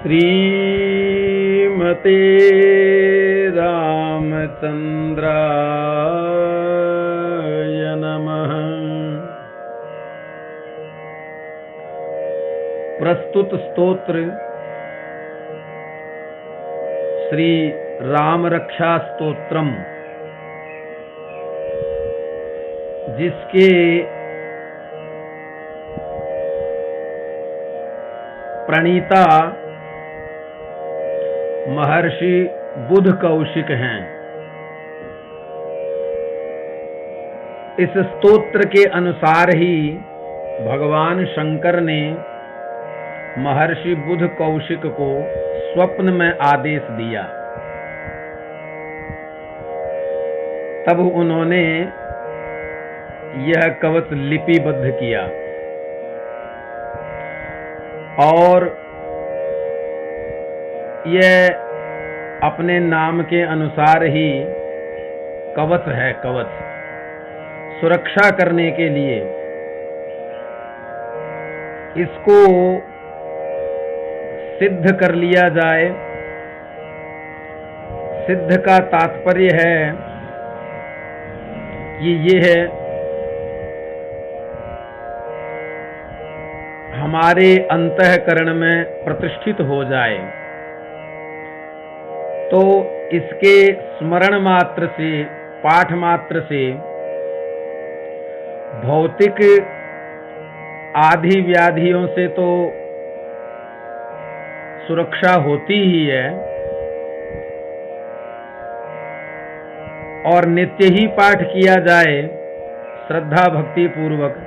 श्रीमते रामचंद्राय नमः। प्रस्तुत स्तोत्र श्री राम रक्षा स्तोत्रम, जिसके प्रणीता महर्षि बुध कौशिक हैं। इस स्तोत्र के अनुसार ही भगवान शंकर ने महर्षि बुध कौशिक को स्वप्न में आदेश दिया। तब उन्होंने यह कवच लिपिबद्ध किया और यह अपने नाम के अनुसार ही कवच है। कवच सुरक्षा करने के लिए इसको सिद्ध कर लिया जाए। सिद्ध का तात्पर्य है कि यह हमारे अंतःकरण में प्रतिष्ठित हो जाए, तो इसके स्मरण मात्र से, पाठ मात्र से भौतिक आदि व्याधियों से तो सुरक्षा होती ही है, और नित्य ही पाठ किया जाए श्रद्धा भक्ति पूर्वक,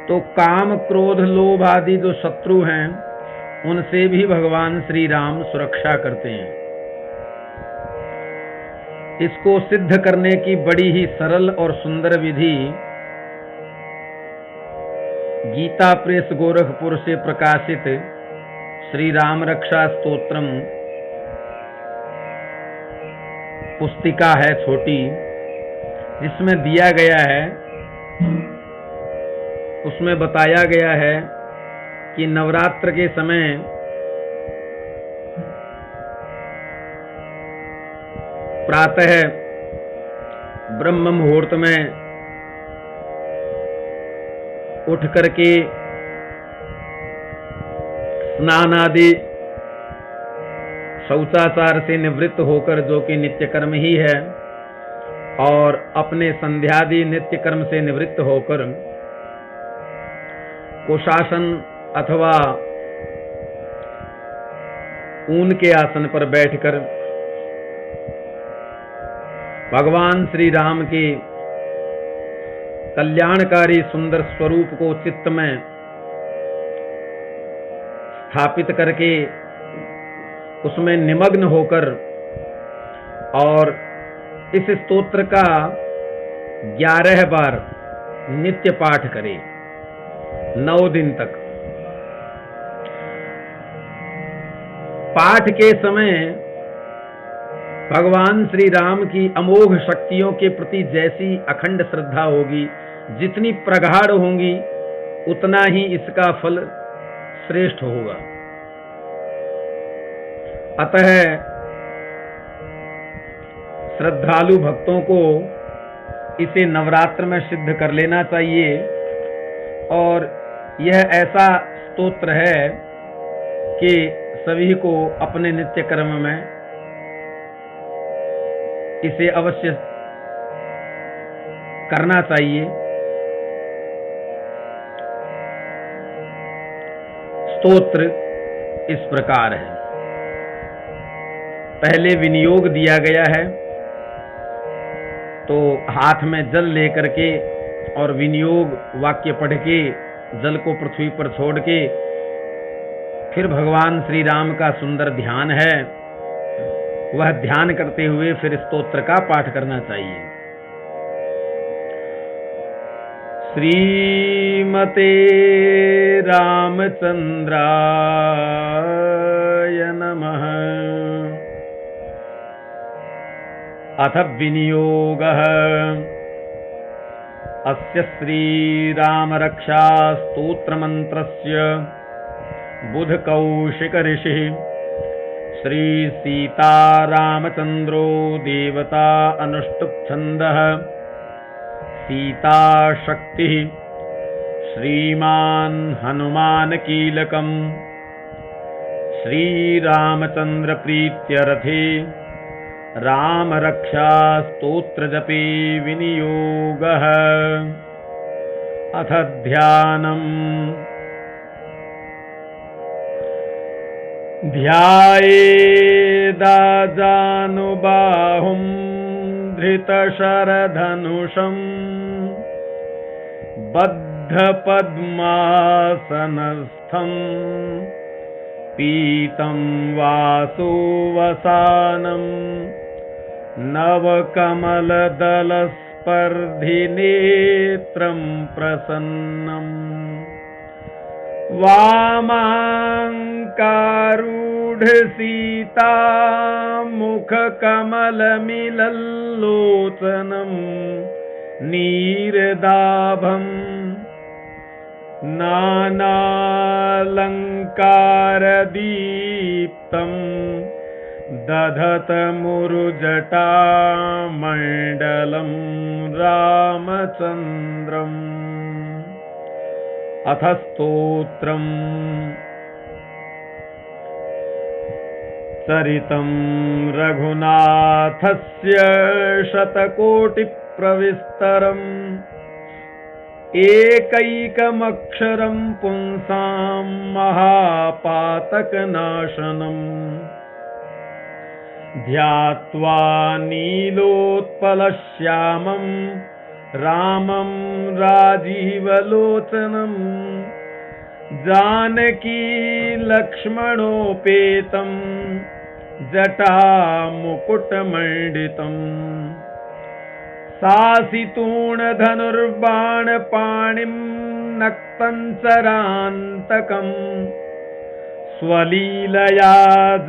तो काम क्रोध लोभ आदि जो शत्रु हैं उनसे भी भगवान श्री राम सुरक्षा करते हैं। इसको सिद्ध करने की बड़ी ही सरल और सुंदर विधि गीता प्रेस गोरखपुर से प्रकाशित श्री राम रक्षा स्तोत्रम पुस्तिका है, छोटी, जिसमें दिया गया है। उसमें बताया गया है कि नवरात्र के समय प्रातः ब्रह्म मुहूर्त में उठ करके स्नान आदि शौचाचार से निवृत्त होकर, जो कि नित्य कर्म ही है, और अपने संध्यादि नित्य कर्म से निवृत्त होकर कुशासन अथवा ऊन के आसन पर बैठकर भगवान श्री राम के कल्याणकारी सुंदर स्वरूप को चित्त में स्थापित करके उसमें निमग्न होकर और इस स्तोत्र का 11 बार नित्य पाठ करें 9 दिन तक। पाठ के समय भगवान श्री राम की अमोघ शक्तियों के प्रति जैसी अखंड श्रद्धा होगी, जितनी प्रगाढ़ होंगी, उतना ही इसका फल श्रेष्ठ होगा। अतः श्रद्धालु भक्तों को इसे नवरात्र में सिद्ध कर लेना चाहिए। और यह ऐसा स्तोत्र है कि सभी को अपने नित्य कर्म में इसे अवश्य करना चाहिए। स्तोत्र इस प्रकार है। पहले विनियोग दिया गया है, तो हाथ में जल लेकर के और विनियोग वाक्य पढ़ के जल को पृथ्वी पर छोड़ के फिर भगवान श्री राम का सुंदर ध्यान है, वह ध्यान करते हुए फिर स्तोत्र का पाठ करना चाहिए। श्रीमते रामचंद्राय नमः। अथ विनियोगः अस्य श्रीरामरक्षा स्तोत्रमन्त्रस्य बुधकौशिक ऋषिः श्री सीता रामचंद्रो देवता अनुष्टुप छंदः सीता शक्ति श्रीमान हनुमान कीलकम श्री रामचंद्र प्रीत्यर्थे राम रक्षा स्तोत्र जपे विनियोगः। अथ ध्यानम्। ध्यायेदाजानुबाहुं धृतशरधनुषम् बद्धपद्मासनस्थं पीतं वासुवसानं नवकमलदलस्पर्धिनेत्रं प्रसन्नम् वामाङ्कारूढसीता मुखकमलमिलल्लोचनं नीरदाभम् नानालङ्कारदीप्तं दधतमुरुजटामण्डलं रामचन्द्रम्। अथ स्तोत्रम्। चरितं रघुनाथस्य शतकोटिप्रविस्तरम् एकैकमक्षरं पुंसां महापातकनाशनम् ध्यात्वा नीलोत्पलश्यामं रामं राजीवलोचनं जानकी लक्ष्मणोपेतं जटामुकुटमण्डितम् सासितूणधनुर्बाणपाणिं नक्तञ्चरान्तकम् स्वलीलया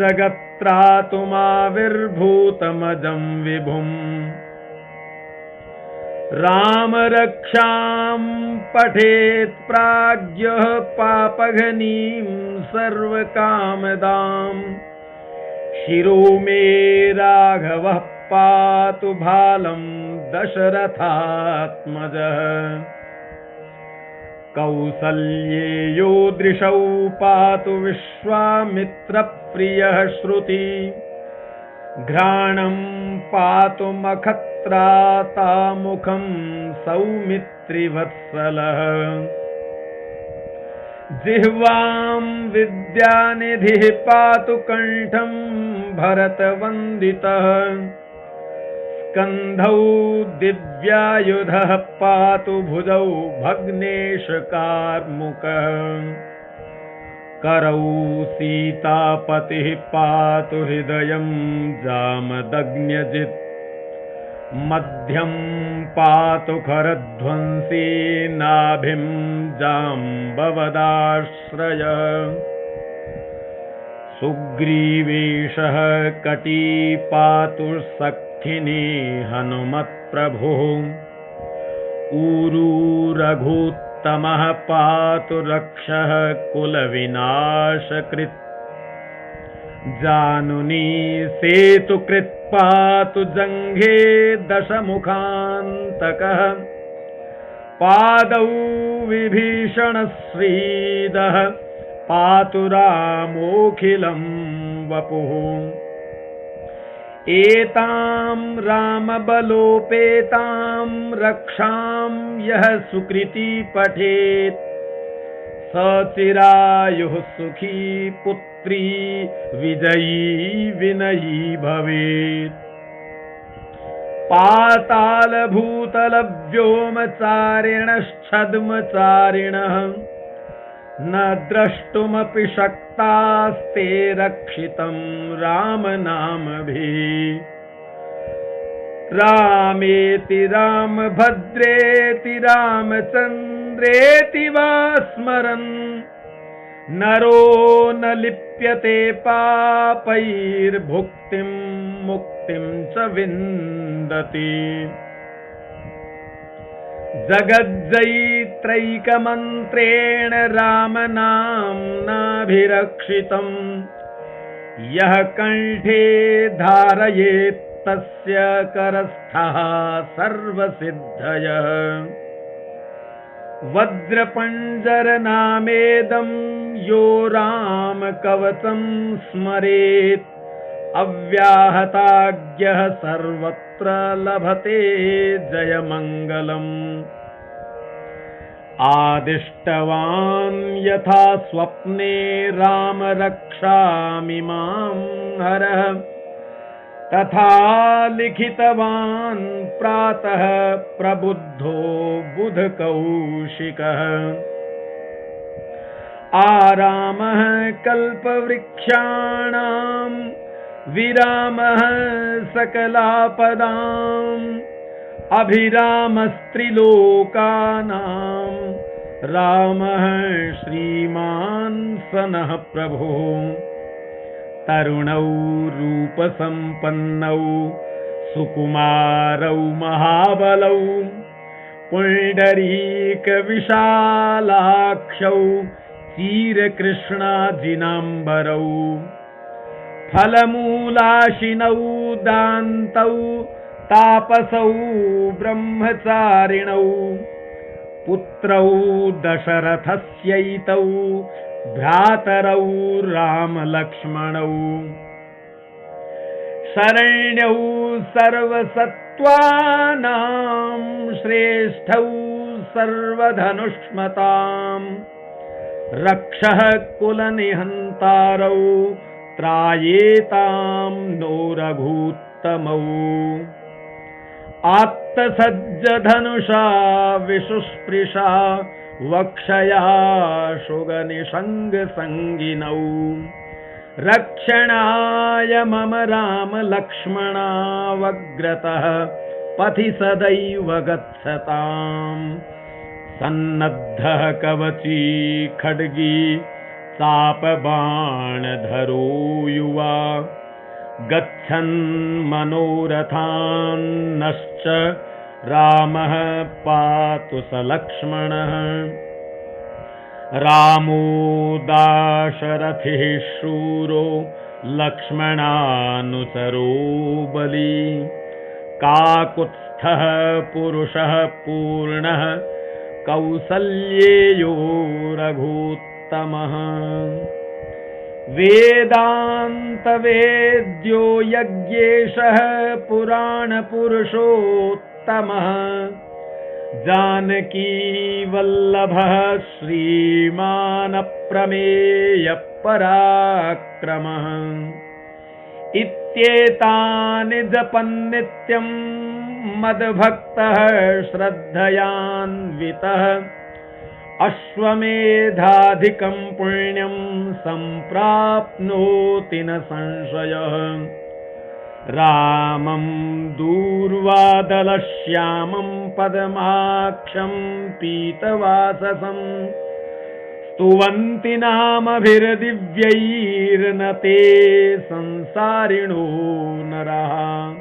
जगत्त्रातुमाविर्भूतमजं विभुम् रामरक्षां पठेत् प्राज्ञः पापघ्नीं सर्वकामदाम् शिरो मे राघवः पातु भालं दशरथात्मजः कौसल्येयो दृशौ पातु विश्वामित्रप्रियः श्रुति घ्राणं पातु मखत्रातामुखं सौमित्रिवत्सलः जिह्वां विद्यानिधिः पातु कण्ठं भरतवन्दितः स्कन्धौ दिव्यायुधः पातु भुजौ भग्नेशकार्मुकः करौ सीतापतिः पातु हृदयं जामदग्न्यजित् मध्यं पातु खरध्वंसी नाभिं जाम्बवदाश्रय सुग्रीवेशः कटी पातु सखिनी हनुमत्प्रभुः ऊरू रघुत्तमः पातु रक्षः कुलविनाशकृत् जानुनी सेतुकृत् पातु जङ्घे दशमुखान्तकः पादौ विभीषणश्रीदः पातु रामोऽखिलं वपुः एतां रामबलोपेतां रक्षां यः सुकृती पठेत् स चिरायुः सुखी पुत्री विजयी विनयी भवेत् पातालभूतलव्योमचारिणश्छद्मचारिणः न द्रष्टुमपि शक्तास्ते रक्षितं रामनामभिः रामेति रामभद्रेति रामचन्द्रेति वा स्मरन् नरो न लिप्यते पापैर्भुक्तिं मुक्तिं च विन्दति जगज्जयित्रैकमन्त्रेण रामनाम्नाभिरक्षितम् यः कंठे धारयेत् तस्य करस्थः सर्वसिद्धयः। वज्रपञ्जरनामेदं यो रामकवचं स्मरेत् अव्याहताज्ञः सर्वत्र लभते जयमङ्गलम्। आदिष्टवान् यथा स्वप्ने राम रक्षामि मां हरः, तथा लिखितवान् प्रातः प्रबुद्धो बुधकौशिकः। आरामः कल्पवृक्षाणां विरामः सकलापदाम्, अभिरामस्त्रिलोकानां रामः श्रीमान् सनः प्रभुः। तरुणौ रूपसम्पन्नौ सुकुमारौ महाबलौ, पुण्डरीकविशालाक्षौ चीरकृष्णाजिनाम्बरौ। फलमूलाशिनौ दान्तौ तापसौ ब्रह्मचारिणौ, पुत्रौ दशरथस्यैतौ भ्रातरौ रामलक्ष्मणौ। शरण्यौ सर्वसत्त्वानां श्रेष्ठौ सर्वधनुष्मतां, रक्षः कुलनिहन्तारौ त्रायेतां नो रघूत्तमौ। आत्तसज्जधनुषा विशुस्पृशा वक्षया शुगनिषङ्गसङ्गिनौ, रक्षणाय मम राम लक्ष्मणावग्रतः पथि सदैव गच्छताम्। सन्नद्धः कवची खड्गी चापबाणधरो युवा, गच्छन् मनोरथान्नश्च रामः पातु स लक्ष्मणः। रामो दाशरथिः शूरो लक्ष्मणानुचरो बली, काकुत्स्थः पुरुषः पूर्णः कौसल्येयो रघूत्तमः। वेदान्तवेद्यो यज्ञेशः पुराणपुरुषोत्तमः, जानकी वल्लभः श्रीमान् अप्रमेयः पराक्रमः। इत्येतानि जपन्नित्यं मद्भक्तः श्रद्धयान्वितः, अश्वमेधाधिकं पुण्यं सम्प्राप्नोति न संशयः। रामं दूर्वादलश्यामं पद्माक्षं पीतवाससं, स्तुवन्ति नामभिर्दिव्यैर्न ते संसारिणो नरः।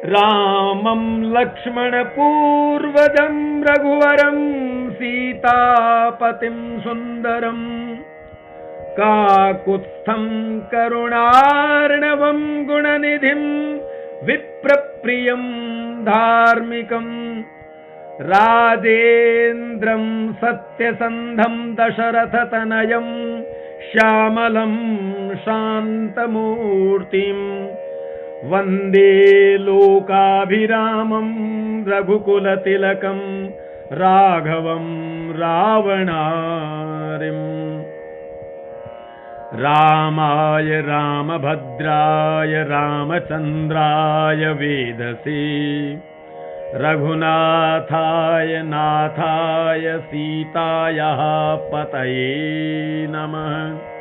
रामं लक्ष्मणपूर्वजं रघुवरं सीतापतिं सुन्दरम्, काकुत्स्थं करुणार्णवं गुणनिधिं विप्रप्रियं धार्मिकं, राजेन्द्रं सत्यसन्धं दशरथतनयं श्यामलं शान्तमूर्तिम्, वन्दे लोकाभिरामं रघुकुलतिलकं राघवं रावणारिम्। रामाय रामभद्राय रामचन्द्राय वेदसे, रघुनाथाय नाथाय सीतायाः पतये नमः।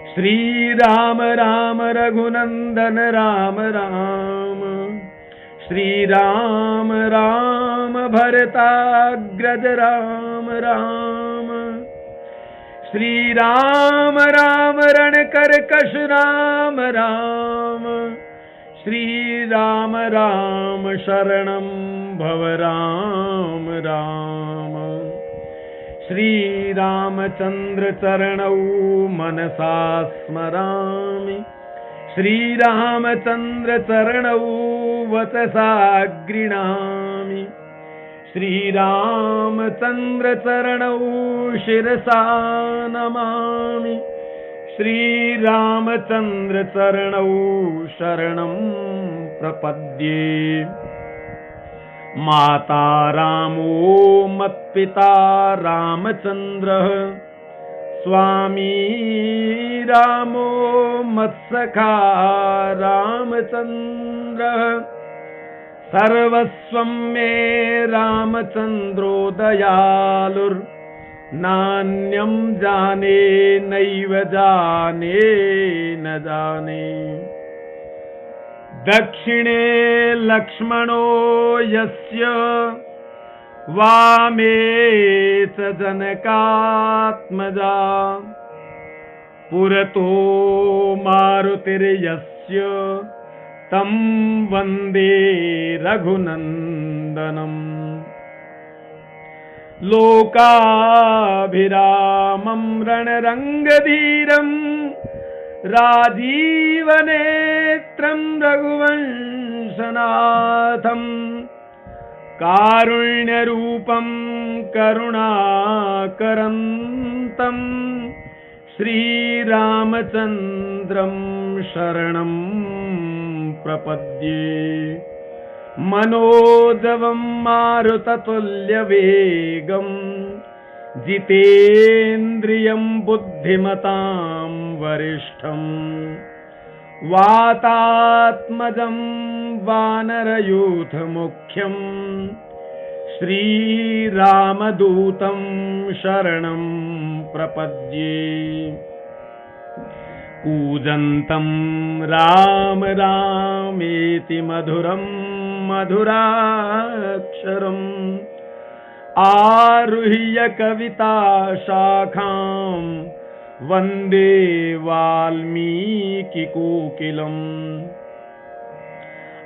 श्रीराम राम रघुनन्दन राम राम, श्रीराम राम भरताग्रज राम राम, श्रीराम राम रणकर्कश राम राम, श्रीराम राम शरणं भव राम राम, श्रीरामचन्द्र चरणौ मनसा स्मरामि, श्रीरामचन्द्र चरणौ वचसा गृह्णामि, श्रीरामचन्द्र चरणौ शिरसा नमामि, श्रीरामचन्द्र चरणौ शरणं प्रपद्ये। माता रामो मत्पिता रामचन्द्रः, स्वामी रामो मत्सखा रामचन्द्रः, सर्वस्वं मे रामचन्द्रो दयालुर्, नान्यं जाने नैव जाने न जाने। दक्षिणे लक्ष्मणो यस्य, वामे च जनकात्मजा, पुरतो मारुतिर्यस्य, तं वन्दे रघुनन्दनम्। लोकाभिरामं रणरङ्गधीरं, राजीवनेत्रं रघुवंशनाथं, कारुण्यरूपं करुणाकरन्तं, श्रीरामचन्द्रं शरणं प्रपद्ये। मनोजवं मारुततुल्यवेगं, जितेन्द्रियं बुद्धिमतां वरिष्ठं, वातात्मजं वानरयूथमुख्यं, श्रीरामदूतं शरणं प्रपद्ये। कूजन्तं राम रामेति मधुरं मधुराक्षरम्, आरुह्य कविता शाखां वन्दे वाल्मीकिकोकिलम्।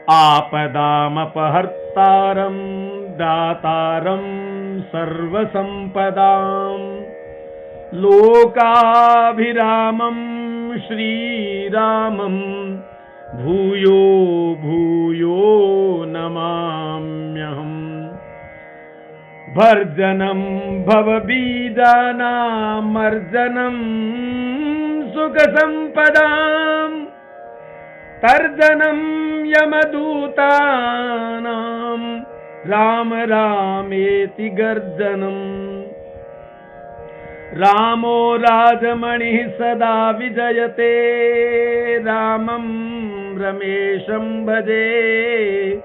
आपदामपहर्तारं दातारं सर्वसम्पदां, लोकाभिरामं श्रीरामं भूयो भूयो नमाम्यहम्। भर्जनं भवबीजानामर्जनं सुखसम्पदां, तर्जनं यमदूतानां राम रामेति गर्जनम्। रामो राजमणिः सदा विजयते, रामं रमेशं भजे,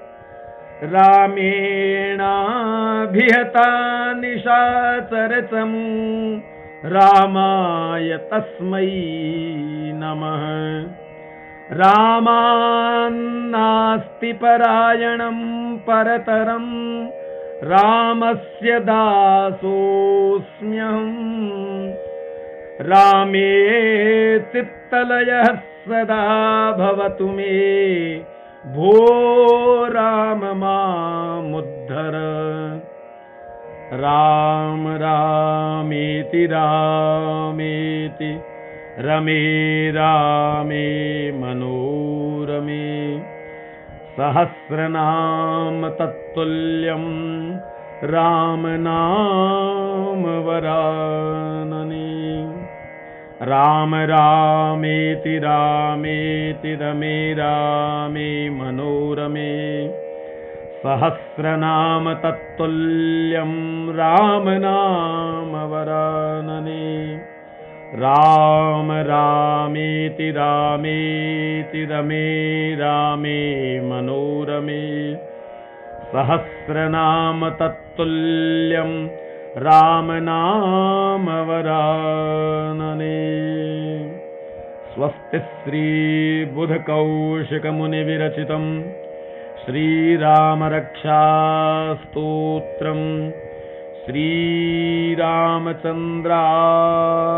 रामेणाभिहता निशाचरचमू, रामाय तस्मै नमः। रामान्नास्ति परायणं परतरं, रामस्य दासोऽस्म्यहम्। रामे चित्तलयः सदा भवतु मे, भो राम मामुद्धर। राम रामेति रामेति रमे रामे मनोरमे, सहस्रनाम तत्तुल्यं राम नाम वरानने। राम रामेति रामेति रमे रामे मनोरमे, सहस्रनाम तत्तुल्यं राम नाम वरानने। राम रामेति रामेति रमे रामे मनोरमे, सहस्रनाम तत्तुल्यं राम नाम वरानने। स्वस्ति श्री बुध कौशिक मुनि विरचितं श्रीराम रक्षा स्तोत्रम् श्रीरामचन्द्राय